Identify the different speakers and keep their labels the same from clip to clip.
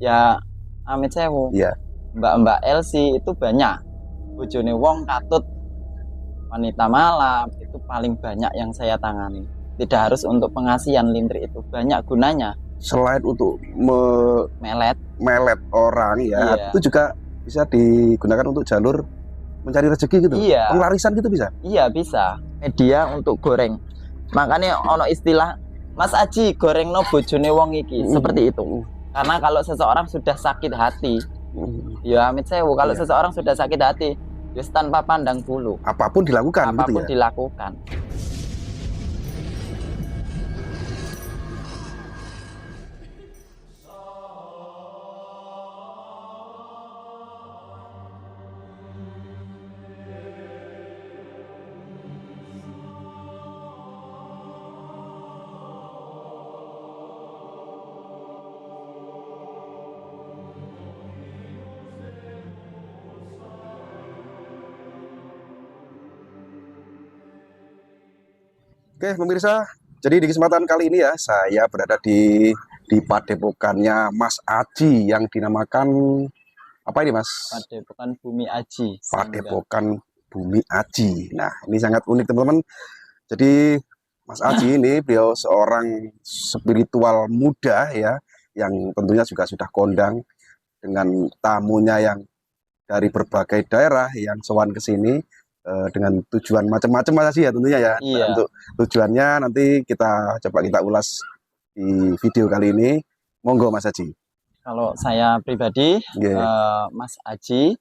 Speaker 1: ya amit sewu.
Speaker 2: Iya.
Speaker 1: Mbak-mbak LC itu banyak. Bojone wong katut wanita malam itu paling banyak yang saya tangani. Tidak harus untuk pengasihan, lintrik itu banyak gunanya.
Speaker 2: Selain untuk
Speaker 1: Melet,
Speaker 2: orang ya,
Speaker 1: iya.
Speaker 2: itu juga bisa digunakan untuk jalur mencari rezeki gitu.
Speaker 1: Iya.
Speaker 2: Penglarisan gitu bisa.
Speaker 1: Iya bisa. Media untuk goreng. Makanya ono istilah Mas Aji goreng no bojone wong iki, seperti itu. Karena kalau seseorang sudah sakit hati, ya amit sewu, kalau seseorang sudah sakit hati, ya tanpa pandang bulu,
Speaker 2: apapun dilakukan
Speaker 1: apapun
Speaker 2: gitu ya.
Speaker 1: dilakukan.
Speaker 2: Oke pemirsa, jadi di kesempatan kali ini ya saya berada di padepokannya Mas Aji yang dinamakan apa ini Mas?
Speaker 1: Padepokan Bumi Aji.
Speaker 2: Padepokan Bumi Aji. Nah ini sangat unik teman-teman. Jadi Mas Aji ini beliau seorang spiritual muda ya, yang tentunya juga sudah kondang dengan tamunya yang dari berbagai daerah yang sowan ke sini dengan tujuan macam-macam Mas Aji ya tentunya ya.
Speaker 1: Iya.
Speaker 2: Nah, untuk tujuannya nanti kita coba kita ulas di video kali ini. Monggo Mas Aji.
Speaker 1: Kalau saya pribadi, Mas Aji,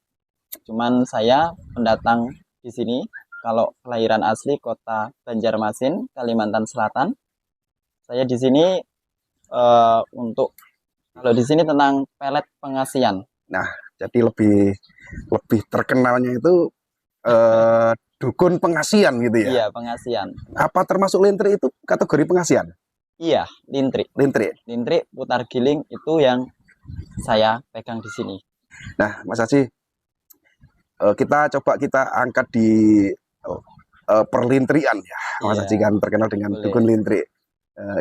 Speaker 1: cuman saya pendatang di sini. Kalau kelahiran asli kota Banjarmasin, Kalimantan Selatan. Saya di sini untuk kalau di sini tentang pelet pengasian.
Speaker 2: Nah, jadi lebih terkenalnya itu dukun pengasian gitu ya.
Speaker 1: Iya, pengasian.
Speaker 2: Apa termasuk lintrik itu kategori pengasian?
Speaker 1: Iya, lintrik. Lintrik putar giling itu yang saya pegang di sini.
Speaker 2: Nah, Mas Aji, kita coba kita angkat di perlintrian ya. Mas Aji kan terkenal dengan dukun lintrik.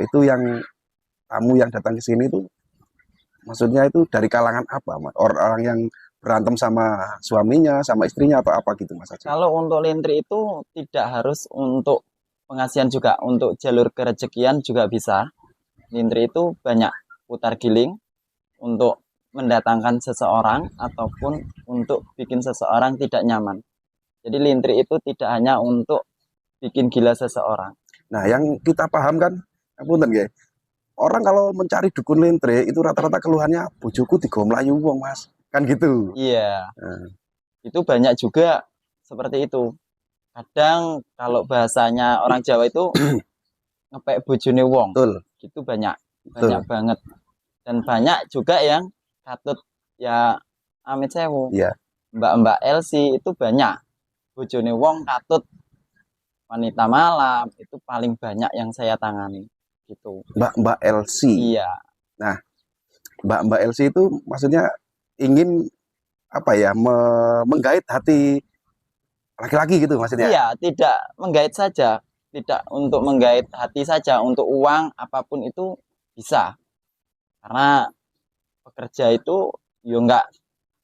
Speaker 2: Itu yang tamu yang datang ke sini itu maksudnya itu dari kalangan apa, Mas? Orang yang berantem sama suaminya, sama istrinya atau apa gitu, Mas Aji?
Speaker 1: Kalau untuk lintrik itu tidak harus untuk pengasihan juga, untuk jalur kerezekian juga bisa. Lintrik itu banyak putar giling untuk mendatangkan seseorang ataupun untuk bikin seseorang tidak nyaman. Jadi lintrik itu tidak hanya untuk bikin gila seseorang.
Speaker 2: Nah, yang kita paham kan, punten nggih. Orang kalau mencari dukun lintrik itu rata-rata keluhannya bojoku digo mlayu wong, Mas. Kan gitu.
Speaker 1: Iya. Itu banyak juga seperti itu. Kadang kalau bahasanya orang Jawa itu ngepek bojone wong.
Speaker 2: Betul.
Speaker 1: Itu banyak banget. Dan banyak juga yang katut ya amit sewu.
Speaker 2: Iya.
Speaker 1: Mbak-mbak LC itu banyak. Bojone wong katut wanita malam itu paling banyak yang saya tangani gitu.
Speaker 2: Mbak LC.
Speaker 1: Iya.
Speaker 2: Nah, Mbak LC itu maksudnya ingin apa ya, menggait hati laki-laki gitu maksudnya?
Speaker 1: Iya, tidak menggait saja, tidak untuk menggait hati saja, untuk uang apapun itu bisa. Karena pekerja itu ya enggak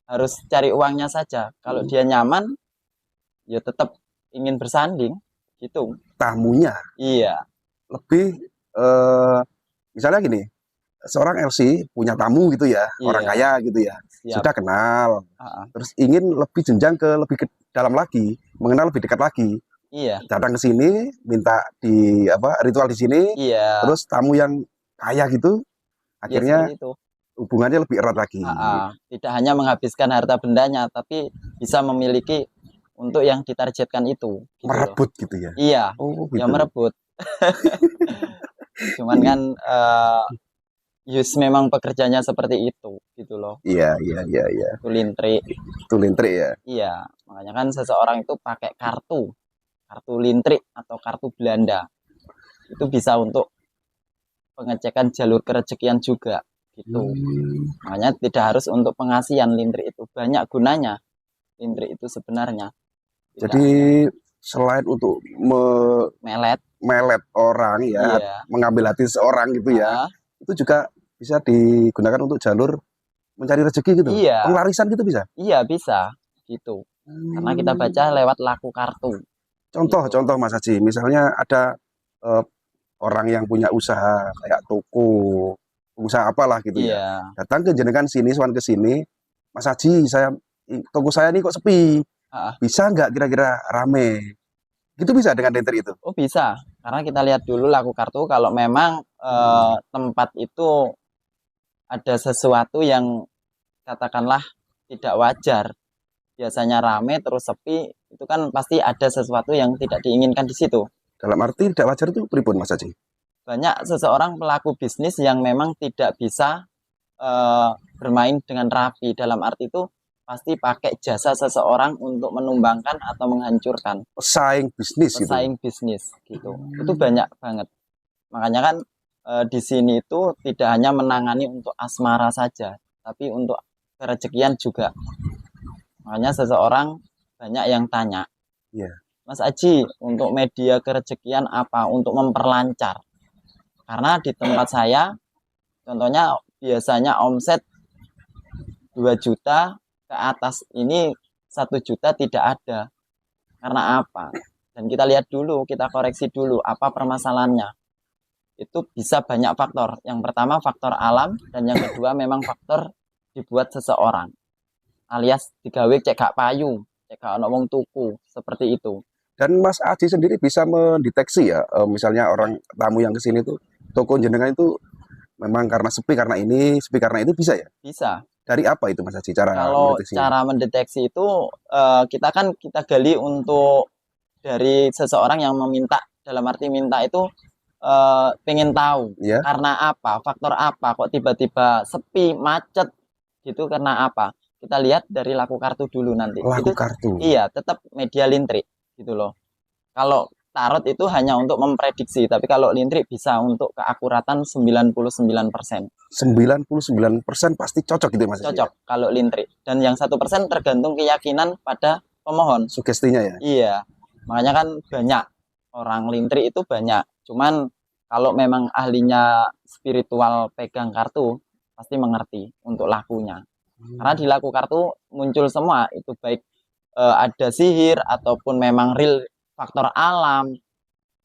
Speaker 1: harus cari uangnya saja. Kalau dia nyaman, ya tetap ingin bersanding gitu.
Speaker 2: Tamunya?
Speaker 1: Iya.
Speaker 2: Lebih misalnya gini, seorang LC punya tamu gitu ya, orang kaya gitu ya, sudah kenal, terus ingin lebih jenjang lebih ke dalam lagi, mengenal lebih dekat lagi.
Speaker 1: Iya.
Speaker 2: Datang ke sini, minta di ritual di sini, terus tamu yang kaya gitu, akhirnya hubungannya lebih erat lagi.
Speaker 1: Tidak hanya menghabiskan harta bendanya, tapi bisa memiliki untuk yang ditargetkan itu. Gitu
Speaker 2: merebut gitu ya?
Speaker 1: Iya,
Speaker 2: gitu.
Speaker 1: Ya merebut. Cuman kan memang pekerjaannya seperti itu gitu loh.
Speaker 2: Iya.
Speaker 1: Itu lintrik.
Speaker 2: Itu lintrik ya?
Speaker 1: Iya, makanya kan seseorang itu pakai kartu lintrik atau kartu Belanda. Itu bisa untuk pengecekan jalur kerezekian juga gitu. Makanya tidak harus untuk pengasihan, lintrik itu banyak gunanya. Lintrik itu sebenarnya.
Speaker 2: Jadi selain untuk
Speaker 1: melet
Speaker 2: orang ya, mengambil hati seseorang gitu ya, itu juga bisa digunakan untuk jalur mencari rezeki gitu,
Speaker 1: Iya,
Speaker 2: penglarisan gitu bisa.
Speaker 1: iya bisa gitu. Karena kita baca lewat laku kartu. Gitu.
Speaker 2: Contoh-contoh Mas Haji, misalnya ada eh, orang yang punya usaha kayak toko, usaha apalah gitu ya,
Speaker 1: Iya.
Speaker 2: datang ke jenengan sini, sowan ke sini, Mas Haji, toko saya ini kok sepi,
Speaker 1: Ah, ah.
Speaker 2: bisa nggak kira-kira rame? Gitu bisa dengan Denter itu.
Speaker 1: Oh bisa. Karena kita lihat dulu laku kartu kalau memang tempat itu ada sesuatu yang katakanlah tidak wajar. Biasanya rame terus sepi, itu kan pasti ada sesuatu yang tidak diinginkan di situ.
Speaker 2: Dalam arti tidak wajar itu pripun Mas Haji?
Speaker 1: Banyak seseorang pelaku bisnis yang memang tidak bisa bermain dengan rapi. Dalam arti itu pasti pakai jasa seseorang untuk menumbangkan atau menghancurkan
Speaker 2: Pesaing bisnis gitu.
Speaker 1: pesaing bisnis gitu. Itu banyak banget. Makanya kan di sini itu tidak hanya menangani untuk asmara saja, tapi untuk kerezekian juga. Makanya seseorang banyak yang tanya,
Speaker 2: Iya.
Speaker 1: Mas Aji, untuk media kerezekian apa? Untuk memperlancar. Karena di tempat saya, contohnya biasanya omset 2 juta ke atas ini 1 juta tidak ada. Karena apa? Dan kita lihat dulu, kita koreksi dulu apa permasalahannya. Itu bisa banyak faktor. Yang pertama faktor alam dan yang kedua memang faktor dibuat seseorang. Alias digawe cek gak payu, cek gak ono wong tuku, seperti itu.
Speaker 2: Dan Mas Aji sendiri bisa mendeteksi ya, misalnya orang tamu yang kesini tuh, toko jenengan itu memang karena sepi karena ini, sepi karena itu bisa ya?
Speaker 1: Bisa.
Speaker 2: Dari apa itu Mas Aji cara
Speaker 1: Kalau
Speaker 2: mendeteksinya?
Speaker 1: cara mendeteksi itu kita gali untuk dari seseorang yang meminta, dalam arti minta itu pengen tahu
Speaker 2: Ya,
Speaker 1: karena apa, faktor apa kok tiba-tiba sepi, macet gitu karena apa? Kita lihat dari laku kartu dulu nanti.
Speaker 2: laku
Speaker 1: Itu
Speaker 2: kartu.
Speaker 1: iya, tetap media lintrik gitu loh. Kalau tarot itu hanya untuk memprediksi, tapi kalau lintrik bisa untuk keakuratan 99%.
Speaker 2: 99% pasti cocok gitu ya Mas Aji ya?
Speaker 1: Cocok kalau lintrik. Dan yang 1% tergantung keyakinan pada pemohon.
Speaker 2: Sugestinya ya?
Speaker 1: Iya. Makanya kan banyak orang lintrik itu banyak. Cuman kalau memang ahlinya spiritual pegang kartu, pasti mengerti untuk lakunya. Karena di laku kartu muncul semua itu baik ada sihir ataupun memang real faktor alam.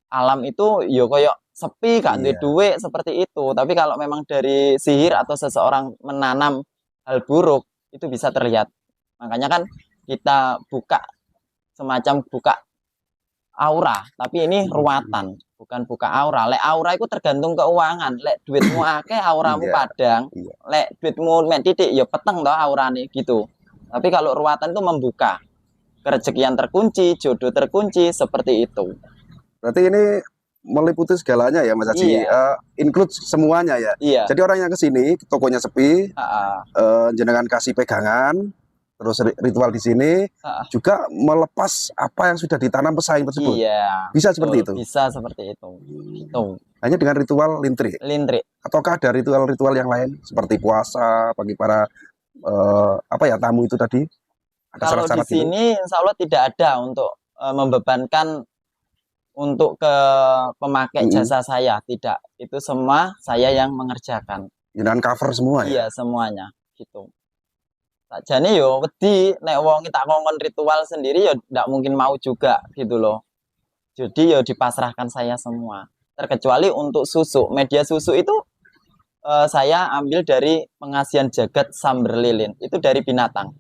Speaker 1: Alam itu yo koyo sepi gak duwe
Speaker 2: Iya.
Speaker 1: duit seperti itu. Tapi kalau memang dari sihir atau seseorang menanam hal buruk itu bisa terlihat. Makanya kan kita buka semacam buka aura, tapi ini ruatan, bukan buka aura. Lek aura itu tergantung keuangan. Lek duitmu akeh auramu
Speaker 2: Iya,
Speaker 1: padang.
Speaker 2: iya.
Speaker 1: Lek duitmu mek titik ya peteng toh aurane gitu. Tapi kalau ruatan itu membuka kerezekian terkunci, jodoh terkunci seperti itu.
Speaker 2: Berarti ini meliputi segalanya ya Mas Haji,
Speaker 1: Iya,
Speaker 2: include semuanya ya.
Speaker 1: iya.
Speaker 2: Jadi orang yang ke sini, tokonya sepi,
Speaker 1: Ha,
Speaker 2: jenengan kasih pegangan, terus ritual di sini
Speaker 1: ha.
Speaker 2: juga melepas apa yang sudah ditanam pesaing tersebut.
Speaker 1: Iya,
Speaker 2: Bisa
Speaker 1: betul.
Speaker 2: seperti itu.
Speaker 1: Bisa seperti itu. Gitu.
Speaker 2: Hanya dengan ritual lintrik.
Speaker 1: Lintrik.
Speaker 2: Ataukah ada ritual-ritual yang lain seperti puasa bagi para apa ya tamu itu tadi? Ada
Speaker 1: Kalau di
Speaker 2: syarat-syarat gitu?
Speaker 1: sini insya Allah tidak ada untuk membebankan untuk ke pemakai
Speaker 2: Mm-mm.
Speaker 1: jasa saya, tidak. Itu semua saya yang mengerjakan.
Speaker 2: Jenengan cover semua ya.
Speaker 1: Iya, semuanya gitu. Sakjane yo wedi nek wong tak ngomong ritual sendiri ya ndak mungkin mau juga gitu loh. Jadi ya dipasrahkan saya semua. Terkecuali untuk susu, media susu itu saya ambil dari pengasihan jagat samber lilin. Itu dari binatang.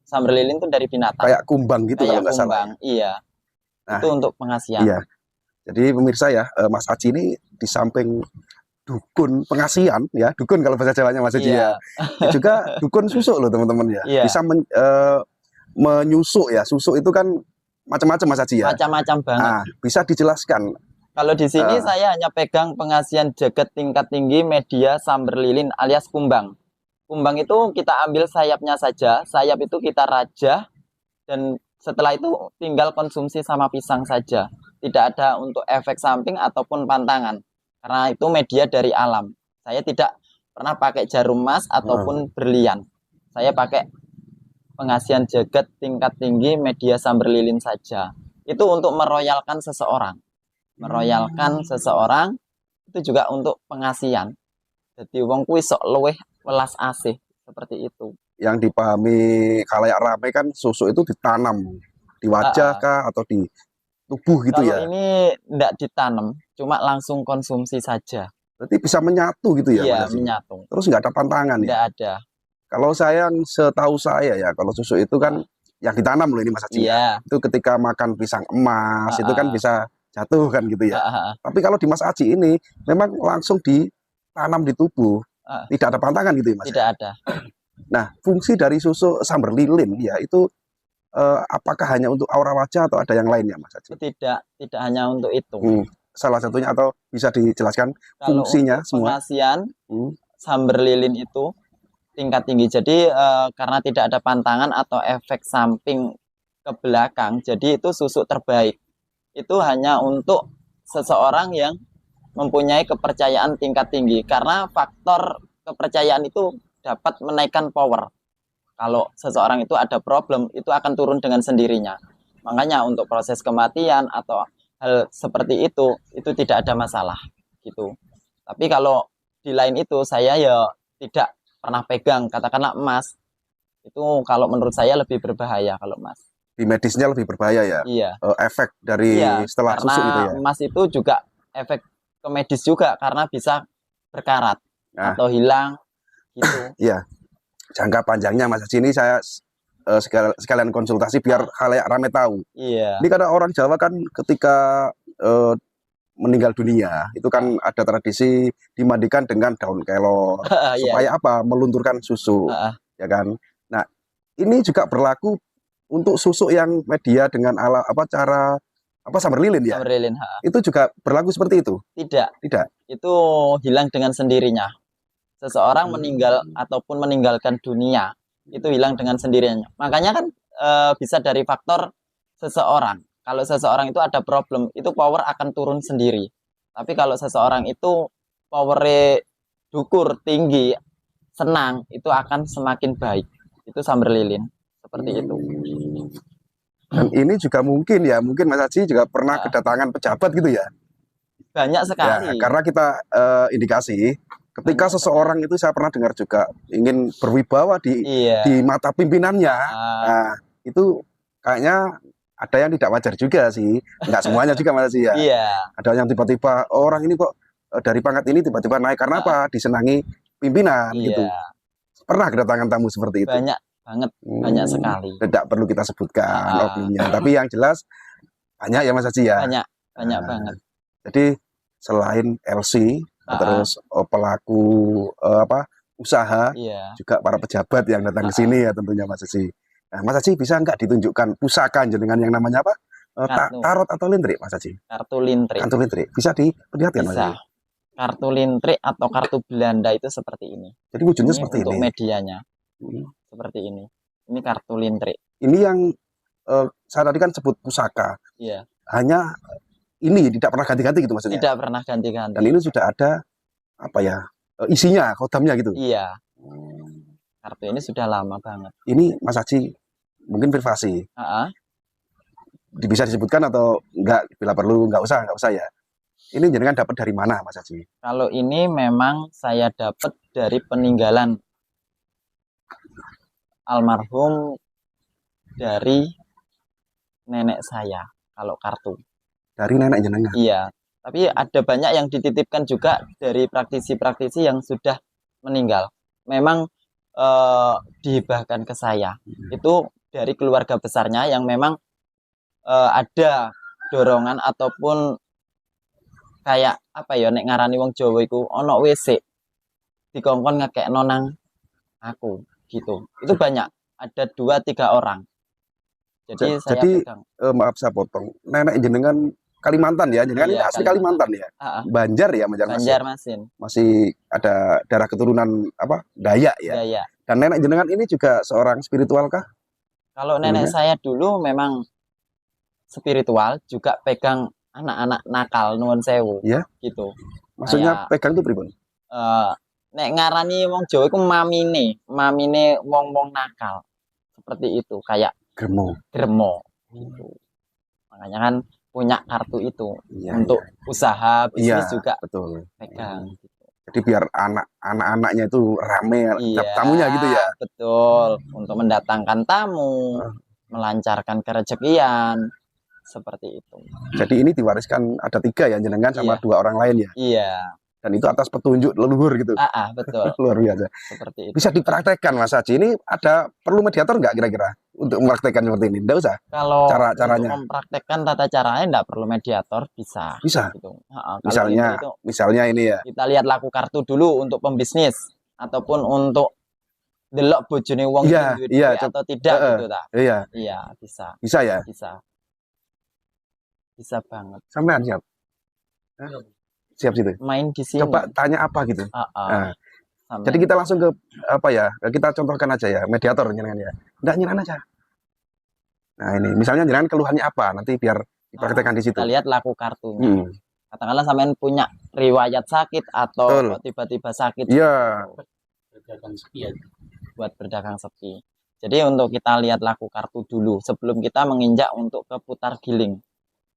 Speaker 1: Samber lilin itu dari binatang.
Speaker 2: Kayak kumbang gitu kalau
Speaker 1: Kayak
Speaker 2: nggak salah.
Speaker 1: kumbang, iya.
Speaker 2: Nah,
Speaker 1: Itu untuk pengasihan.
Speaker 2: iya. Jadi pemirsa ya, Mas Aji ini di samping dukun pengasihan ya, dukun kalau bahasa Jawanya Mas Aji ya.
Speaker 1: Iya,
Speaker 2: Ini juga dukun susuk loh teman-teman ya.
Speaker 1: iya.
Speaker 2: Bisa menyusuk ya. Susuk itu kan macam-macam Mas Aji ya.
Speaker 1: Macam-macam banget.
Speaker 2: Nah, bisa dijelaskan.
Speaker 1: Kalau di sini
Speaker 2: Eh.
Speaker 1: saya hanya pegang pengasihan jagat tingkat tinggi media samber lilin alias kumbang. Kumbang itu kita ambil sayapnya saja, sayap itu kita rajah dan setelah itu tinggal konsumsi sama pisang saja. Tidak ada untuk efek samping ataupun pantangan. Karena itu media dari alam. Saya tidak pernah pakai jarum emas ataupun berlian. Saya pakai pengasihan jagat tingkat tinggi media samber lilin saja. Itu untuk meroyalkan seseorang. Meroyalkan seseorang itu juga untuk pengasihan. Jadi wong kuwi sok luweh welas asih seperti itu.
Speaker 2: Yang dipahami khalayak ramai kan susuk itu ditanam di wajah kah atau di tubuh gitu
Speaker 1: Kalau
Speaker 2: ya.
Speaker 1: ini tidak ditanam, cuma langsung konsumsi saja.
Speaker 2: Berarti bisa menyatu gitu ya
Speaker 1: Iya,
Speaker 2: Mas Haji.
Speaker 1: menyatu.
Speaker 2: Terus nggak ada pantangan ya.
Speaker 1: Tidak ada.
Speaker 2: Kalau saya setahu saya ya, kalau susuk itu kan yang ditanam loh ini Mas Haji ya.
Speaker 1: Iya.
Speaker 2: Itu ketika makan pisang emas itu kan bisa jatuh kan gitu ya. Tapi kalau di Mas Haji ini memang langsung ditanam di tubuh, tidak ada pantangan gitu ya Mas.
Speaker 1: Tidak ada.
Speaker 2: Nah, fungsi dari susuk sambar lilin ya itu apakah hanya untuk aura wajah atau ada yang lainnya Mas Haji?
Speaker 1: Tidak hanya untuk itu.
Speaker 2: Salah satunya atau bisa dijelaskan
Speaker 1: Kalau
Speaker 2: fungsinya
Speaker 1: untuk
Speaker 2: semua?
Speaker 1: pengasian sambar lilin itu tingkat tinggi. Jadi karena tidak ada pantangan atau efek samping ke belakang, jadi itu susuk terbaik. Itu hanya untuk seseorang yang mempunyai kepercayaan tingkat tinggi. Karena faktor kepercayaan itu dapat menaikkan power. Kalau seseorang itu ada problem, itu akan turun dengan sendirinya. Makanya untuk proses kematian atau hal seperti itu tidak ada masalah gitu. Tapi kalau di lain itu saya ya tidak pernah pegang, katakanlah emas. Itu kalau menurut saya lebih berbahaya kalau emas.
Speaker 2: Di medisnya lebih berbahaya ya?
Speaker 1: Iya.
Speaker 2: Efek dari setelah susuk gitu ya?
Speaker 1: Emas itu juga efek ke medis juga karena bisa berkarat atau hilang gitu.
Speaker 2: Iya. Jangka panjangnya Mas Haji ini saya sekalian konsultasi biar khalayak ramai tahu.
Speaker 1: Iya.
Speaker 2: Ini karena orang Jawa kan ketika meninggal dunia itu kan ada tradisi dimandikan dengan daun kelor supaya apa? Melunturkan susuk, ya kan? Nah, ini juga berlaku untuk susuk yang media dengan cara sambar lilin ya?
Speaker 1: Sambar lilin,
Speaker 2: Itu juga berlaku seperti itu?
Speaker 1: Tidak.
Speaker 2: Tidak.
Speaker 1: Itu hilang dengan sendirinya. Seseorang meninggal ataupun meninggalkan dunia itu hilang dengan sendirinya. Makanya kan bisa dari faktor seseorang. Kalau seseorang itu ada problem, itu power akan turun sendiri. Tapi kalau seseorang itu powernya dukur tinggi, senang, itu akan semakin baik. Itu sambar lilin seperti itu.
Speaker 2: Dan ini juga mungkin Mas Haji juga pernah kedatangan pejabat gitu ya?
Speaker 1: Banyak sekali.
Speaker 2: Ya, karena kita indikasi ketika seseorang itu saya pernah dengar juga ingin berwibawa di mata pimpinannya, nah, itu kayaknya ada yang tidak wajar juga sih, nggak semuanya juga Mas Haji ya. Ada yang tiba-tiba orang ini kok dari pangkat ini tiba-tiba naik karena apa? Disenangi pimpinan gitu. Pernah kedatangan tamu seperti itu?
Speaker 1: Banyak banget, banyak sekali.
Speaker 2: Tidak perlu kita sebutkan oknumnya, tapi yang jelas banyak ya Mas Haji ya.
Speaker 1: Banyak banget.
Speaker 2: Jadi selain LC terus pelaku usaha juga para pejabat yang datang ke sini ya tentunya Mas Haji. Nah, Mas Haji bisa nggak ditunjukkan pusaka jenengan yang namanya apa? Tarot atau lintrik Mas Haji?
Speaker 1: Kartu lintrik.
Speaker 2: Kartu lintrik. Bisa diperlihatkan Mas Haji?
Speaker 1: Kartu lintrik atau kartu Belanda itu seperti ini.
Speaker 2: Jadi wujudnya seperti
Speaker 1: untuk
Speaker 2: ini.
Speaker 1: Untuk medianya. Seperti ini. Ini kartu lintrik.
Speaker 2: Ini yang saya tadi kan sebut pusaka.
Speaker 1: Iya.
Speaker 2: Hanya ini tidak pernah ganti-ganti gitu maksudnya?
Speaker 1: Tidak pernah ganti-ganti.
Speaker 2: Dan ini sudah ada isinya, kodamnya gitu?
Speaker 1: Iya. Kartu ini sudah lama banget.
Speaker 2: Ini Mas Haji mungkin privasi. Bisa disebutkan atau enggak? Bila perlu nggak usah ya. Ini jenengan dapat dari mana Mas Haji?
Speaker 1: Kalau ini memang saya dapat dari peninggalan almarhum dari nenek saya. Kalau kartu.
Speaker 2: Dari nenek jenengan?
Speaker 1: Iya. Tapi ada banyak yang dititipkan juga dari praktisi-praktisi yang sudah meninggal. Memang dihibahkan ke saya. Itu dari keluarga besarnya yang memang ada dorongan ataupun kayak apa ya nek ngarani wong Jawa iku ono WC dikongkon ngekek nonang aku gitu. Itu banyak. Ada 2-3 orang. Jadi saya pegang.
Speaker 2: Maaf saya potong. Nenek jenengan Kalimantan ya, jenengan asli Kalimantan ya. Banjar ya,
Speaker 1: Banjarmasin.
Speaker 2: Masih ada darah keturunan Dayak ya.
Speaker 1: Dayak.
Speaker 2: Dan nenek jenengan ini juga seorang spiritual kah?
Speaker 1: Kalau nenek saya dulu memang spiritual, juga pegang anak-anak nakal nuwun sewu.
Speaker 2: Iya.
Speaker 1: Gitu.
Speaker 2: Maksudnya pegang itu pripun?
Speaker 1: Nek ngarani wong Jawa iku mamine wong-wong nakal. Seperti itu, kayak gremo gitu. Makanya kan punya kartu itu untuk usaha bisnis juga
Speaker 2: betul.
Speaker 1: pegang gitu.
Speaker 2: Jadi biar anak-anaknya itu rame
Speaker 1: Iya,
Speaker 2: tamunya gitu ya.
Speaker 1: betul. Untuk mendatangkan tamu, melancarkan kerezekian, seperti itu.
Speaker 2: Jadi ini diwariskan ada 3 ya, jenengan sama
Speaker 1: Iya,
Speaker 2: 2 orang lain ya.
Speaker 1: iya.
Speaker 2: Dan itu atas petunjuk leluhur gitu.
Speaker 1: Betul.
Speaker 2: Luar biasa.
Speaker 1: Seperti itu.
Speaker 2: Bisa dipraktekkan Mas Haji. Ini ada perlu mediator nggak kira-kira untuk mempraktekkan seperti ini? Nggak usah.
Speaker 1: Kalau untuk
Speaker 2: Caranya
Speaker 1: mempraktekkan tata caranya nggak perlu mediator, bisa.
Speaker 2: bisa.
Speaker 1: Gitu. Kalau itu
Speaker 2: Misalnya ini ya.
Speaker 1: kita lihat laku kartu dulu untuk pembisnis ataupun untuk delok bojone wong
Speaker 2: Iya,
Speaker 1: duwe
Speaker 2: iya,
Speaker 1: duit atau tidak gitu ta.
Speaker 2: iya.
Speaker 1: Iya, bisa.
Speaker 2: Bisa ya?
Speaker 1: Bisa. Bisa banget.
Speaker 2: Sampean siap? Siap situ.
Speaker 1: Main di sini.
Speaker 2: Coba tanya apa gitu. Nah,
Speaker 1: Sampai
Speaker 2: jadi kita langsung ke apa ya? Kita contohkan aja ya, mediator jenengan ya. Enggak nyeran aja. Nah, ini misalnya jenengan keluhannya apa? Nanti biar dipraktekkan di situ.
Speaker 1: kita lihat laku kartunya. Katakanlah sampean punya riwayat sakit atau tiba-tiba sakit.
Speaker 2: Iya.
Speaker 3: Berdagang sepi ya.
Speaker 1: Buat berdagang sepi. Jadi untuk kita lihat laku kartu dulu sebelum kita menginjak untuk ke putar giling.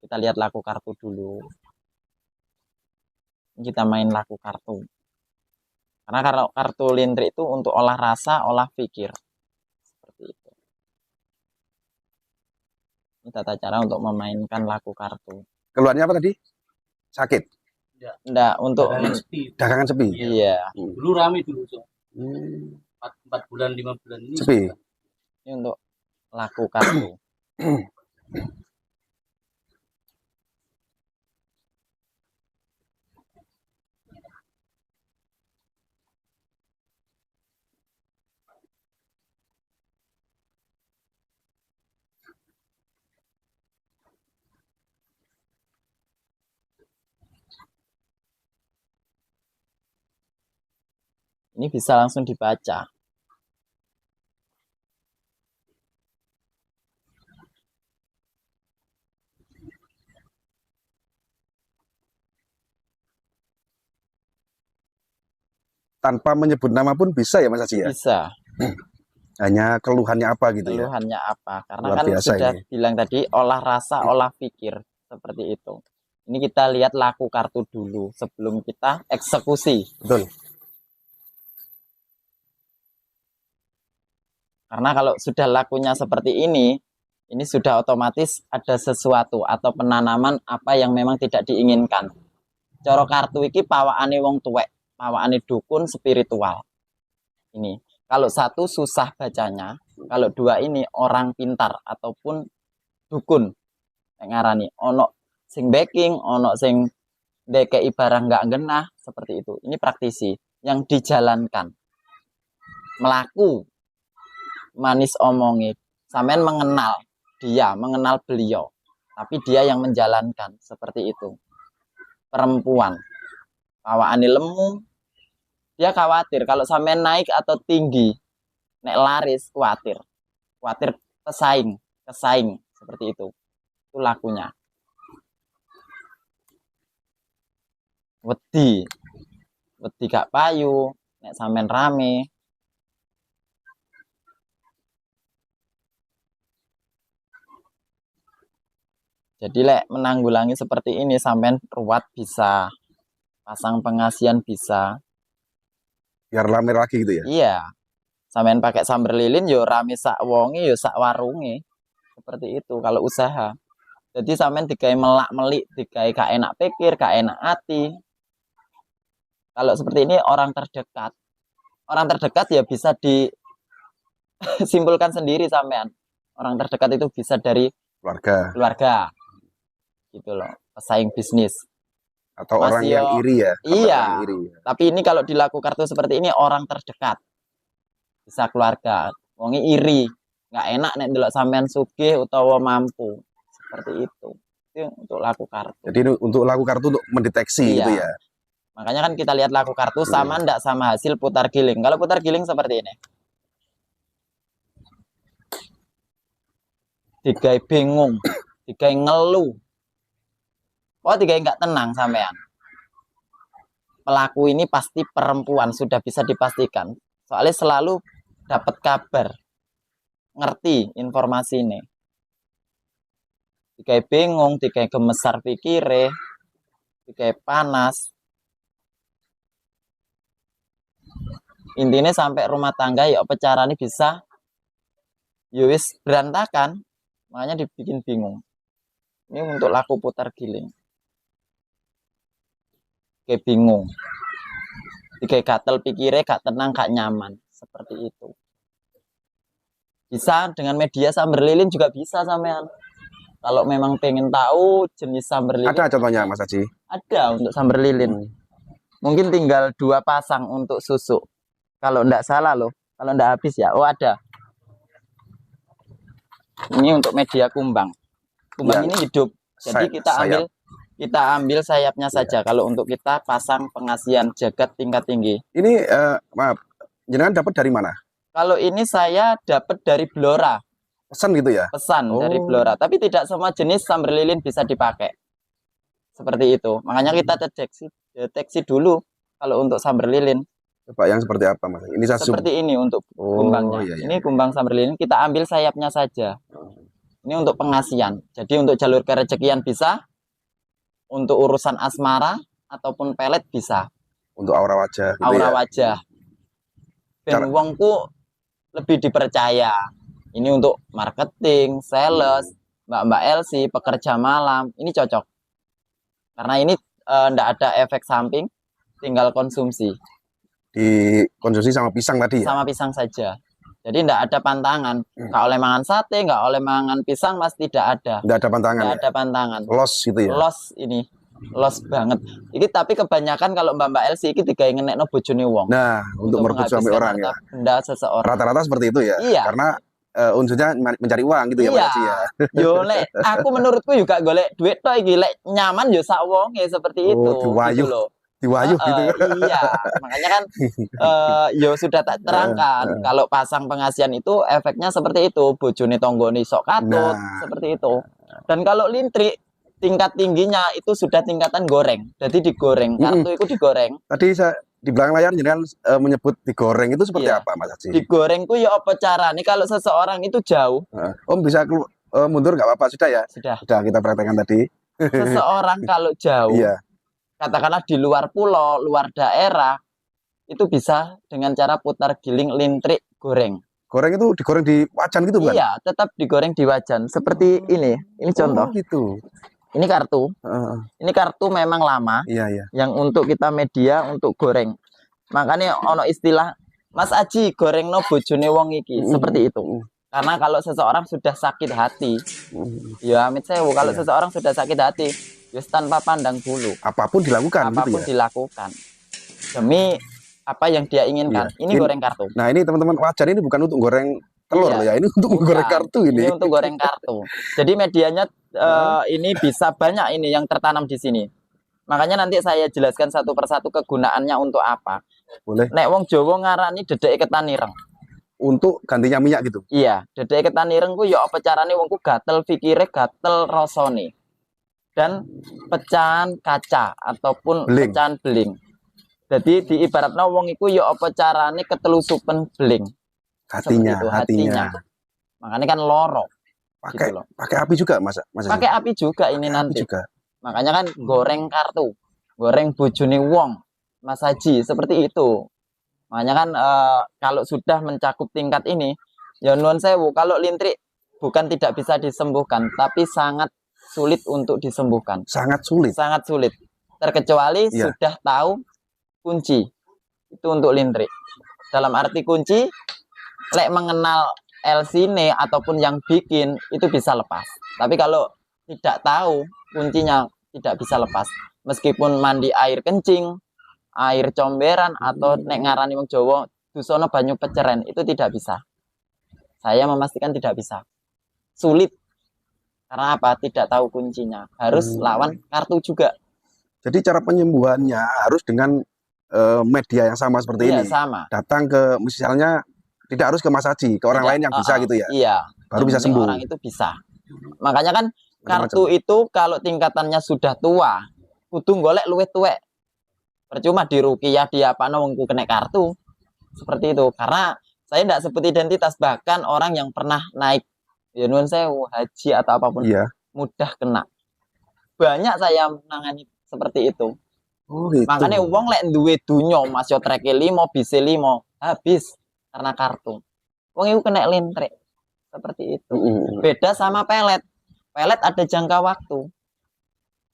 Speaker 1: Kita lihat laku kartu dulu. Kita main laku kartu. Karena kalau kartu lintrik itu untuk olah rasa, olah pikir. Seperti itu. Ini tata cara untuk memainkan laku kartu.
Speaker 2: Keluarnya apa tadi? Sakit?
Speaker 1: Enggak, untuk
Speaker 2: dagangan sepi.
Speaker 1: Iya.
Speaker 3: Dulu rame dulu. 4 bulan, 5 bulan ini
Speaker 2: sepi.
Speaker 1: Ini untuk laku kartu. Ini bisa langsung dibaca.
Speaker 2: Tanpa menyebut nama pun bisa ya Mas Haji ya?
Speaker 1: Bisa.
Speaker 2: Hanya keluhannya apa gitu ya?
Speaker 1: Keluhannya apa? Karena
Speaker 2: Luar
Speaker 1: kan sudah
Speaker 2: ini.
Speaker 1: bilang tadi olah rasa, olah pikir. Seperti itu. Ini kita lihat laku kartu dulu sebelum kita eksekusi.
Speaker 2: Betul.
Speaker 1: Karena kalau sudah lakunya seperti ini sudah otomatis ada sesuatu atau penanaman apa yang memang tidak diinginkan. Coro kartu iki pawakane wong tuwek, pawakane dukun spiritual. Ini. Kalau 1 susah bacanya, kalau 2 ini orang pintar ataupun dukun. Ngarani ono sing backing, ono sing dekei barang nggak genah, seperti itu. Ini praktisi yang dijalankan. Melaku manis omongi, sampean mengenal dia, mengenal beliau, tapi dia yang menjalankan, seperti itu. Perempuan bawaane lemu, dia khawatir kalau sampean naik atau tinggi, nek laris khawatir kesaing seperti itu lakunya. Wedi gak payu nek sampean rame. Jadi lek menanggulangi seperti ini sampean ruwat bisa, pasang pengasian bisa.
Speaker 2: Biar rame lagi gitu ya?
Speaker 1: Iya. Sampean pakai samber lilin yo rame sak wonge yo sak warunge. Seperti itu kalau usaha. Jadi sampean digawe melak-melik, digawe gak enak pikir, gak enak hati. Kalau seperti ini orang terdekat. Orang terdekat ya bisa disimpulkan sendiri sampean. Orang terdekat itu bisa dari keluarga. Gitu loh, pesaing bisnis
Speaker 2: atau orang yang iri ya.
Speaker 1: Iya, iri ya. Tapi ini kalau dilaku kartu seperti ini orang terdekat, bisa keluarga. Wongi iri, nggak enak nek delok sampean sugih utawa mampu, seperti itu. Itu untuk laku kartu.
Speaker 2: Jadi untuk laku kartu untuk mendeteksi gitu ya.
Speaker 1: Makanya kan kita lihat laku kartu sama ndak sama hasil putar giling. Kalau putar giling seperti ini, digawe bingung, digawe ngeluh. Tiga nggak tenang sampean. Pelaku ini pasti perempuan, sudah bisa dipastikan. Soalnya selalu dapat kabar, ngerti informasi ini. Tiga bingung, tiga gemesar pikire, tiga panas. Intinya sampai rumah tangga ya apa caranya bisa ya wis berantakan, makanya dibikin bingung. Ini untuk laku putar giling. Kayak bingung. Kayak gatel pikirnya, gak tenang, gak nyaman. Seperti itu. Bisa dengan media sambar lilin juga bisa sampean. Kalau memang pengen tahu jenis sambar lilin.
Speaker 2: Ada contohnya Mas Haji?
Speaker 1: Ada untuk sambar lilin. Mungkin tinggal 2 pasang untuk susu. Kalau enggak salah loh. Kalau enggak habis ya. Oh ada. Ini untuk media kumbang. Kumbang ini hidup. Jadi kita ambil sayapnya saja. Kalau untuk kita pasang pengasian jagat tingkat tinggi.
Speaker 2: Ini maaf, jenengan dapat dari mana?
Speaker 1: Kalau ini saya dapat dari Blora.
Speaker 2: Pesan gitu ya?
Speaker 1: Pesan dari Blora. Tapi tidak semua jenis sambar lilin bisa dipakai. Seperti itu. Makanya kita deteksi dulu kalau untuk sambar lilin.
Speaker 2: Coba yang seperti apa Mas? Ini saya
Speaker 1: seperti ini untuk kumbangnya.
Speaker 2: Iya, iya.
Speaker 1: Ini kumbang sambar lilin, kita ambil sayapnya saja. Ini untuk pengasian. Jadi untuk jalur kerejekian bisa, untuk urusan asmara ataupun pelet bisa.
Speaker 2: Untuk aura wajah. Gitu
Speaker 1: aura wajah. Ben wongku lebih dipercaya. Ini untuk marketing, sales, Mbak Elsie, pekerja malam, ini cocok. Karena ini ndak ada efek samping, tinggal konsumsi.
Speaker 2: Dikonsumsi sama pisang tadi ya?
Speaker 1: Sama pisang saja. Jadi ndak ada pantangan. Nggak oleh mangan sate, nggak oleh mangan pisang, mas tidak ada.
Speaker 2: Nggak ada pantangan.
Speaker 1: Nggak ada pantangan.
Speaker 2: Los gitu ya?
Speaker 1: Los ini. Los banget. Ini tapi kebanyakan kalau Mbak Elsie ini digawe ngenekno bojone wong.
Speaker 2: Nah, untuk merebut suami orang ya.
Speaker 1: Benda seseorang.
Speaker 2: Rata-rata seperti itu ya.
Speaker 1: Iya.
Speaker 2: Karena unsurnya mencari uang gitu ya, Mbak Elsie ya.
Speaker 1: Yo lek aku menurutku juga golek duit tok iki lek nyaman yo sak wong ya seperti itu.
Speaker 2: Diwayuh.
Speaker 1: Gitu loh.
Speaker 2: Diwayuh gitu.
Speaker 1: Iya, makanya kan yo sudah tak terangkan kalau pasang pengasian itu efeknya seperti itu, bojone tonggone sok katut, seperti itu. Dan kalau lintrik tingkat tingginya itu sudah tingkatan goreng. Jadi digoreng, kartu itu digoreng.
Speaker 2: Tadi saya di belakang layar jenengan menyebut digoreng itu seperti apa Mas Haji?
Speaker 1: Digoreng ku ya apa cara nih kalau seseorang itu jauh.
Speaker 2: Om bisa mundur nggak apa-apa sudah ya?
Speaker 1: Sudah
Speaker 2: kita praktekkan tadi.
Speaker 1: Seseorang kalau jauh, katakanlah di luar pulau, luar daerah, itu bisa dengan cara putar giling lintrik goreng.
Speaker 2: Goreng itu digoreng di wajan gitu bukan?
Speaker 1: Iya, tetap digoreng di wajan. Seperti ini contoh.
Speaker 2: Gitu.
Speaker 1: Ini kartu. Ini kartu memang lama.
Speaker 2: Iya.
Speaker 1: Yang untuk kita media untuk goreng. Makanya ono istilah Mas Aji goreng no bojone wong iki. Seperti itu. Karena kalau seseorang sudah sakit hati, ya amit sewu, kalau seseorang sudah sakit hati, just tanpa pandang bulu.
Speaker 2: Apapun dilakukan.
Speaker 1: Apapun
Speaker 2: gitu ya?
Speaker 1: dilakukan. Demi apa yang dia inginkan. Ini goreng kartu.
Speaker 2: Nah ini teman-teman, wajan ini bukan untuk goreng telur ya. Ini untuk goreng kartu ini.
Speaker 1: Ini untuk goreng kartu. Jadi medianya ini bisa banyak ini yang tertanam di sini. Makanya nanti saya jelaskan satu persatu kegunaannya untuk apa.
Speaker 2: Boleh.
Speaker 1: Nek wong Jawa ngarani dedek ketan ireng.
Speaker 2: Untuk gantinya minyak gitu.
Speaker 1: Iya, dedek ketan ireng ku ya apa carane wongku gatel pikire, gatel rasane. Dan pecahan kaca ataupun pecahan beling. Jadi diibaratnya wong iku ya apa carane ketelusupen beling. Hatinya. Makanya kan loro.
Speaker 2: Pakai api juga Mas.
Speaker 1: Pakai api juga ini nanti. Makanya kan goreng kartu, goreng bojone wong, Mas Haji, seperti itu. Makanya kan kalau sudah mencakup tingkat ini, ya nuwun sewu, kalau lintrik bukan tidak bisa disembuhkan, tapi sangat sulit untuk disembuhkan.
Speaker 2: Sangat sulit.
Speaker 1: Sangat sulit. Terkecuali sudah tahu kunci. Itu untuk lintrik. Dalam arti kunci, lek mengenal Elsine ataupun yang bikin itu bisa lepas. Tapi kalau tidak tahu kuncinya tidak bisa lepas. Meskipun mandi air kencing, air comberan atau nek ngarani wong Jawa dusono banyu peceren itu tidak bisa. Saya memastikan tidak bisa. Sulit. Karena apa? Tidak tahu kuncinya. Harus lawan kartu juga.
Speaker 2: Jadi cara penyembuhannya harus dengan media yang sama seperti ini.
Speaker 1: Sama.
Speaker 2: Datang ke misalnya tidak harus ke Mas Haji, ke orang lain yang bisa gitu ya.
Speaker 1: Iya.
Speaker 2: Baru bisa sembuh.
Speaker 1: Orang itu bisa. Makanya kan kartu itu kalau tingkatannya sudah tua, kudu golek luwih tuwek. Percuma di ruqyah di apano wong kena kartu. Seperti itu. Karena saya tidak sebut identitas, bahkan orang yang pernah naik ya nuwun sewu haji atau apapun mudah kena. Banyak saya menangani seperti itu.
Speaker 2: Oh, gitu.
Speaker 1: Makanya wong lek duwe dunyo Mas yo treke 5 bise 5 habis karena kartu. Wong iku kena lintrik. Seperti itu. Beda sama pelet. Pelet ada jangka waktu.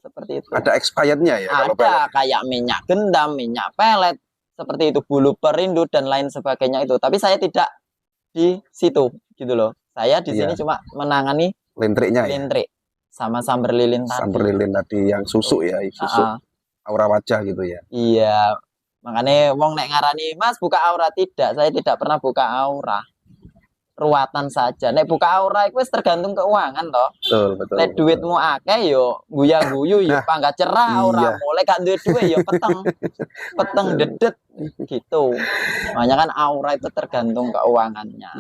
Speaker 1: Seperti itu.
Speaker 2: Ada expirednya ya kalau pelet.
Speaker 1: Ada kayak minyak gendam, minyak pelet, seperti itu, bulu perindu dan lain sebagainya itu. Tapi saya tidak di situ gitu loh. Saya di sini cuma menangani
Speaker 2: Lintriknya ya.
Speaker 1: lintrik sama samber lilin tadi.
Speaker 2: Samber lilin tadi yang susuk ya, susuk aura wajah gitu ya.
Speaker 1: Iya. Makanya wong nek ngarani, "Mas, buka aura." Tidak, saya tidak pernah buka aura. Ruatan saja. Nek buka aura itu tergantung keuangan toh.
Speaker 2: Betul.
Speaker 1: Nek duitmu akeh yo guya-guyu yo pangkat cerah aura. Mulai gak duwe duit yo peteng dedet gitu. Makanya kan aura itu tergantung keuangannya.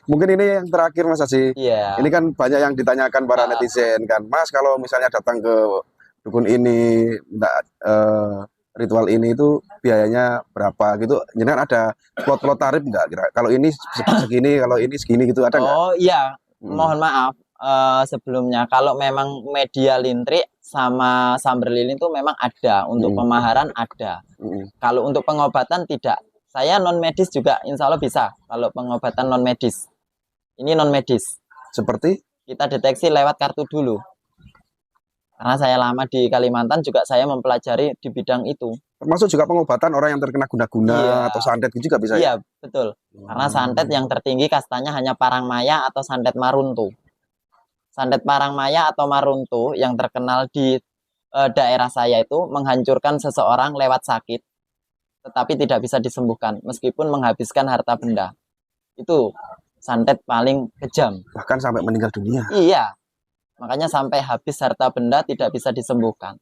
Speaker 2: Mungkin ini yang terakhir Mas Haji.
Speaker 1: Iya.
Speaker 2: Ini kan banyak yang ditanyakan para netizen kan. Mas, kalau misalnya datang ke dukun ini, ritual ini itu biayanya berapa gitu? Jadi kan ada plot tarif enggak kira? Kalau ini segini, kalau ini segini gitu ada enggak?
Speaker 1: Oh iya, mohon maaf sebelumnya kalau memang media lintrik sama samber lilin itu memang ada untuk pemaharan ada. Kalau untuk pengobatan tidak. Saya non medis juga insya Allah bisa. Kalau pengobatan non medis, ini non medis.
Speaker 2: Seperti
Speaker 1: kita deteksi lewat kartu dulu. Karena saya lama di Kalimantan juga saya mempelajari di bidang itu.
Speaker 2: Termasuk juga pengobatan orang yang terkena guna-guna atau santet juga bisa.
Speaker 1: Iya, betul. Karena santet yang tertinggi kastanya hanya parangmaya atau santet maruntu. Santet parangmaya atau maruntu yang terkenal di daerah saya itu menghancurkan seseorang lewat sakit, tetapi tidak bisa disembuhkan meskipun menghabiskan harta benda. Itu santet paling kejam.
Speaker 2: Bahkan sampai meninggal dunia.
Speaker 1: Iya. Makanya sampai habis harta benda tidak bisa disembuhkan.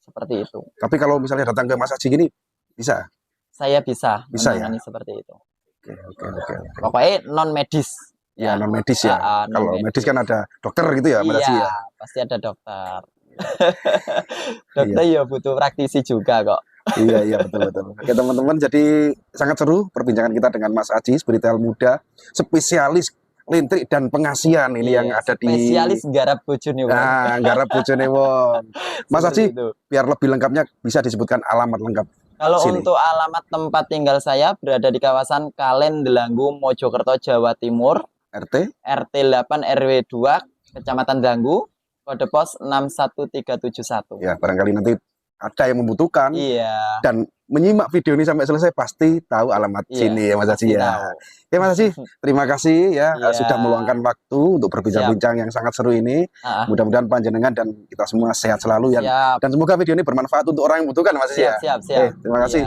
Speaker 1: Seperti itu.
Speaker 2: Tapi kalau misalnya datang ke Mas Haji gini, bisa?
Speaker 1: Saya bisa
Speaker 2: ya?
Speaker 1: menangani seperti itu.
Speaker 2: Oke.
Speaker 1: Pokoknya non medis.
Speaker 2: Ya, non medis ya. Kalau medis kan ada dokter gitu ya, Mas Haji ya.
Speaker 1: Pasti ada dokter. Dokter ya butuh praktisi juga kok.
Speaker 2: Iya betul. Oke teman-teman, jadi sangat seru perbincangan kita dengan Mas Haji, spiritual muda, spesialis lintrik dan pengasian ini yang ada di
Speaker 1: spesialis garap bojone wong.
Speaker 2: Garap bojone wong. Mas Haji, biar lebih lengkapnya bisa disebutkan alamat lengkap.
Speaker 1: Kalau untuk alamat tempat tinggal saya berada di kawasan Kalen Delanggu, Mojokerto, Jawa Timur. RT 8 RW 2, Kecamatan Delanggu, kode pos 61371.
Speaker 2: Ya, barangkali nanti ada yang membutuhkan dan menyimak video ini sampai selesai pasti tahu alamat sini ya Mas Haji ya. Oke Mas Haji, terima kasih ya sudah meluangkan waktu untuk berbincang-bincang yang sangat seru ini. Mudah-mudahan panjenengan dan kita semua sehat selalu ya. Dan semoga video ini bermanfaat untuk orang yang membutuhkan Mas Haji ya.
Speaker 1: Siap.
Speaker 2: Terima kasih.